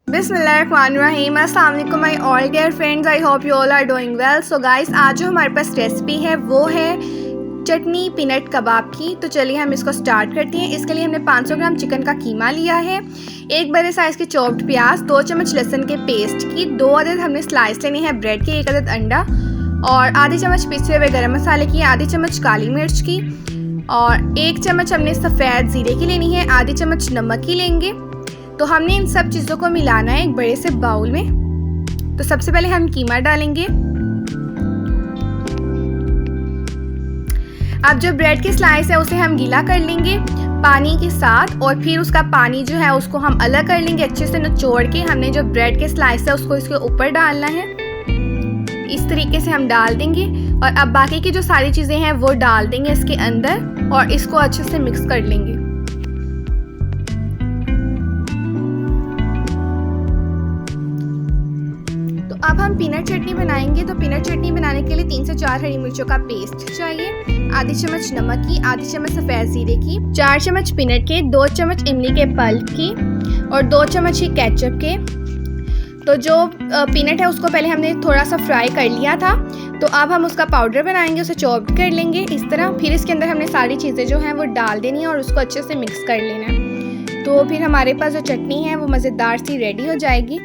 बिस्मिल्लाहिर्रहमानिर्रहीम। अस्सलाम वालेकुम my all dear friends, I hope you all are doing well. So guys, आज जो हमारे पास रेसिपी है वो है चटनी पीनट कबाब की। तो चलिए हम इसको स्टार्ट करते हैं। इसके लिए हमने 500 ग्राम चिकन का कीमा लिया है, एक बड़े साइज़ के चॉप्ड प्याज, 2 चम्मच लहसुन के पेस्ट की, 2 अदद हमने स्लाइस लेनी है ब्रेड के, 1 अदद अंडा और आधी चम्मच पिसे हुए गरम मसाले की, आधी चम्मच काली मिर्च की और 1 चम्मच हमने सफ़ेद ज़ीरे की लेनी है, आधी चम्मच नमक की लेंगे। तो हमने इन सब चीज़ों को मिलाना है एक बड़े से बाउल में। तो सबसे पहले हम कीमा डालेंगे। अब जो ब्रेड की स्लाइस है उसे हम गीला कर लेंगे पानी के साथ और फिर उसका पानी जो है उसको हम अलग कर लेंगे। अच्छे से निचोड़ के हमने जो ब्रेड के स्लाइस है उसको इसके ऊपर डालना है। इस तरीके से हम डाल देंगे और अब बाकी की जो सारी चीज़ें हैं वो डाल देंगे इसके अंदर और इसको अच्छे से मिक्स कर लेंगे। अब हम पीनट चटनी बनाएंगे। तो पीनट चटनी बनाने के लिए 3 से 4 हरी मिर्चों का पेस्ट चाहिए, आधी चम्मच नमक की, आधी चम्मच सफ़ेद ज़ीरे की, 4 चम्मच पीनट के, 2 चम्मच इमली के पल्प की और 2 चम्मच ही केचप के। तो जो पीनट है उसको पहले हमने थोड़ा सा फ्राई कर लिया था, तो अब हम उसका पाउडर बनाएंगे, उसे चॉप कर लेंगे इस तरह। फिर इसके अंदर हमने सारी चीज़ें जो हैं वो डाल देनी है और उसको अच्छे से मिक्स कर लेना है। तो फिर हमारे पास जो चटनी है वो मज़ेदार सी रेडी हो जाएगी।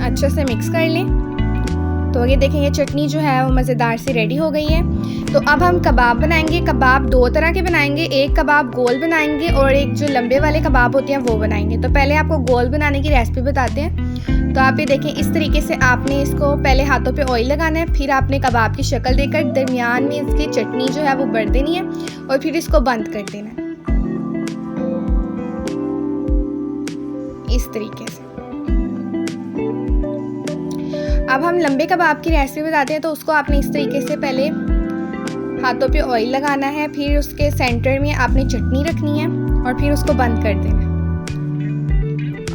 अच्छे से मिक्स कर लें। तो ये देखें, ये चटनी जो है वो मज़ेदार सी रेडी हो गई है। तो अब हम कबाब बनाएंगे। कबाब 2 तरह के बनाएंगे, एक कबाब गोल बनाएंगे और एक जो लंबे वाले कबाब होते हैं वो बनाएंगे। तो पहले आपको गोल बनाने की रेसिपी बताते हैं। तो आप ये देखें, इस तरीके से आपने इसको पहले हाथों पे ऑयल लगाना है, फिर आपने कबाब की शक्ल देकर दरमियान में इसकी चटनी जो है वो भर देनी है और फिर इसको बंद कर देना है इस तरीके से। अब हम लंबे कबाब की रेसिपी बताते हैं। तो उसको आपने इस तरीके से पहले हाथों पे ऑयल लगाना है, फिर उसके सेंटर में आपने चटनी रखनी है और फिर उसको बंद कर देना है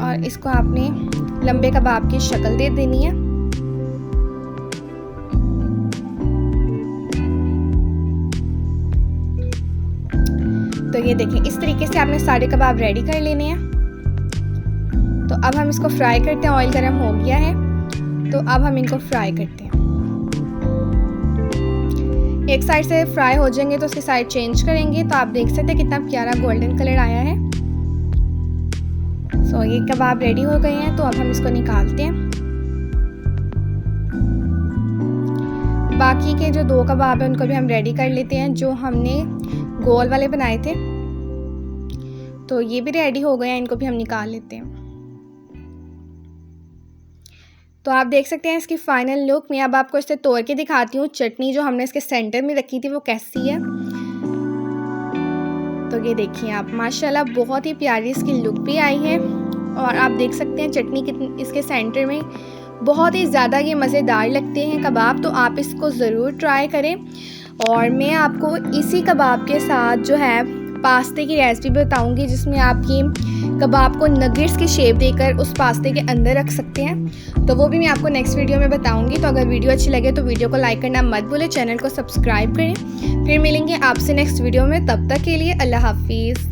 और इसको आपने लंबे कबाब की शक्ल दे देनी है। तो ये देखें, इस तरीके से आपने सारे कबाब रेडी कर लेने हैं। तो अब हम इसको फ्राई करते हैं। ऑयल गर्म हो गया है, तो अब हम इनको फ्राई करते हैं। एक साइड से फ्राई हो जाएंगे तो उसकी साइड चेंज करेंगे। तो आप देख सकते हैं कितना प्यारा गोल्डन कलर आया है। सो ये कबाब रेडी हो गए हैं। तो अब हम इसको निकालते हैं। बाकी के जो 2 कबाब हैं उनको भी हम रेडी कर लेते हैं, जो हमने गोल वाले बनाए थे। तो ये भी रेडी हो गए हैं, इनको भी हम निकाल लेते हैं। तो आप देख सकते हैं इसकी फाइनल लुक। मैं अब आपको इसे तोड़ के दिखाती हूँ। चटनी जो हमने इसके सेंटर में रखी थी वो कैसी है। तो ये देखिए आप, माशाल्लाह बहुत ही प्यारी इसकी लुक भी आई है और आप देख सकते हैं चटनी कितनी इसके सेंटर में, बहुत ही ज़्यादा ये मज़ेदार लगते हैं कबाब। तो आप इसको ज़रूर ट्राई करें। और मैं आपको इसी कबाब के साथ जो है पास्ते की रेसिपी बताऊंगी, जिसमें आप ये कबाब को नगेट्स की शेप देकर उस पास्ते के अंदर रख सकते हैं। तो वो भी मैं आपको नेक्स्ट वीडियो में बताऊंगी। तो अगर वीडियो अच्छी लगे तो वीडियो को लाइक करना मत भूलें, चैनल को सब्सक्राइब करें। फिर मिलेंगे आपसे नेक्स्ट वीडियो में, तब तक के लिए अल्लाह हाफिज़।